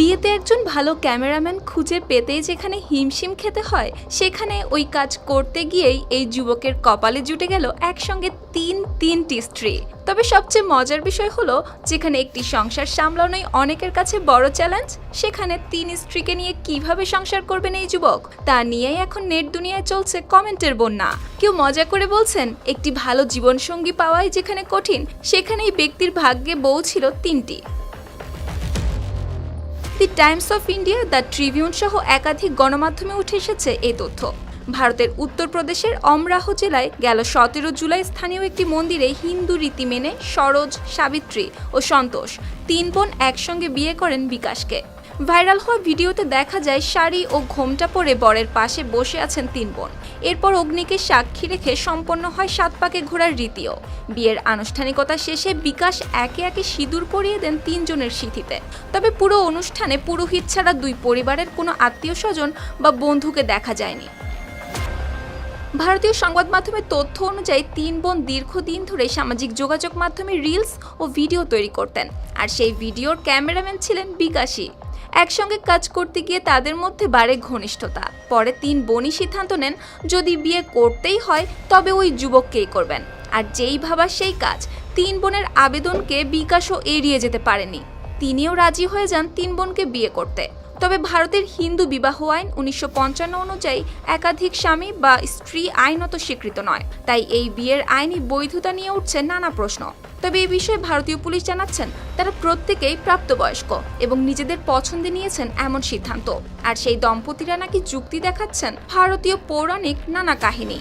বিয়েতে একজন ভালো ক্যামেরাম্যান খুঁজে পেতেই যেখানে হিমশিম খেতে হয়, সেখানে ওই কাজ করতে গিয়েই এই যুবকের কপালে জুটে গেল একসঙ্গে তিনটি স্ত্রী। তবে সবচেয়ে মজার বিষয় হলো, যেখানে একটি সংসার সামলানোই অনেকের কাছে বড় চ্যালেঞ্জ, সেখানে 3 স্ত্রীকে নিয়ে কিভাবে সংসার করবেন এই যুবক, তা নিয়েই এখন নেট দুনিয়ায় চলছে কমেন্টের বন্যা। কেউ মজা করে বলছেন, একটি ভালো জীবনসঙ্গী পাওয়াই যেখানে কঠিন, সেখানে এই ব্যক্তির ভাগ্যে বউ ছিল 3টি। The Times of India, the Tribune সহ একাধিক গণমাধ্যমে উঠে এসেছে এই তথ্য। ভারতের উত্তরপ্রদেশের অমরাহ জেলায় গেল 17 জুলাই স্থানীয় একটি মন্দিরে হিন্দু রীতি মেনে সরোজ, সাবিত্রী ও সন্তোষ 3 বোন একসঙ্গে বিয়ে করেন বিকাশকে। ভাইরাল হওয়া ভিডিওতে দেখা যায় শাড়ি ও ঘোমটা পরে বরের পাশে বসে আছেন 3 বোন। এরপর অগ্নিকে সাক্ষী রেখে সম্পন্ন হয় 7 পাকে ঘোরার রীতিও। বিয়ের আনুষ্ঠানিকতা শেষে বিকাশ একে একে সিঁদুর পরিয়ে দেন 3 জনের সিঁথিতে। তবে পুরো অনুষ্ঠানে পুরোহিত ছাড়া 2 পরিবারের কোনো আত্মীয় স্বজন বা বন্ধুকে দেখা যায়নি। ভারতীয় সংবাদ মাধ্যমের তথ্য অনুযায়ী 3 বোন দীর্ঘদিন ধরে সামাজিক যোগাযোগ মাধ্যমে রিলস ও ভিডিও তৈরি করতেন, আর সেই ভিডিওর ক্যামেরাম্যান ছিলেন বিকাশই। একসঙ্গে কাজ করতে গিয়ে তাদের মধ্যে বাড়ে ঘনিষ্ঠতা। পরে 3 বোনই সিদ্ধান্ত নেন, যদি বিয়ে করতেই হয় তবে ওই যুবককেই করবেন। আর যেই ভাবা সেই কাজ। 3 বোনের আবেদনকে বিকাশও এড়িয়ে যেতে পারেনি। তিনিও রাজি হয়ে যান 3 বোনকে বিয়ে করতে। তবে ভারতের হিন্দু বিবাহ আইন 1955 অনুযায়ী একাধিক স্বামী বা স্ত্রী আইনত স্বীকৃত নয়, তাই এই বিয়ের আইনি বৈধতা নিয়ে উঠছে নানা প্রশ্ন। তবে এই বিষয়ে ভারতীয় পুলিশ জানাচ্ছেন, তারা প্রত্যেকেই প্রাপ্তবয়স্ক এবং নিজেদের পছন্দে নিয়েছেন এমন সিদ্ধান্ত। আর সেই দম্পতিরা নাকি যুক্তি দেখাচ্ছেন ভারতীয় পৌরাণিক নানা কাহিনী।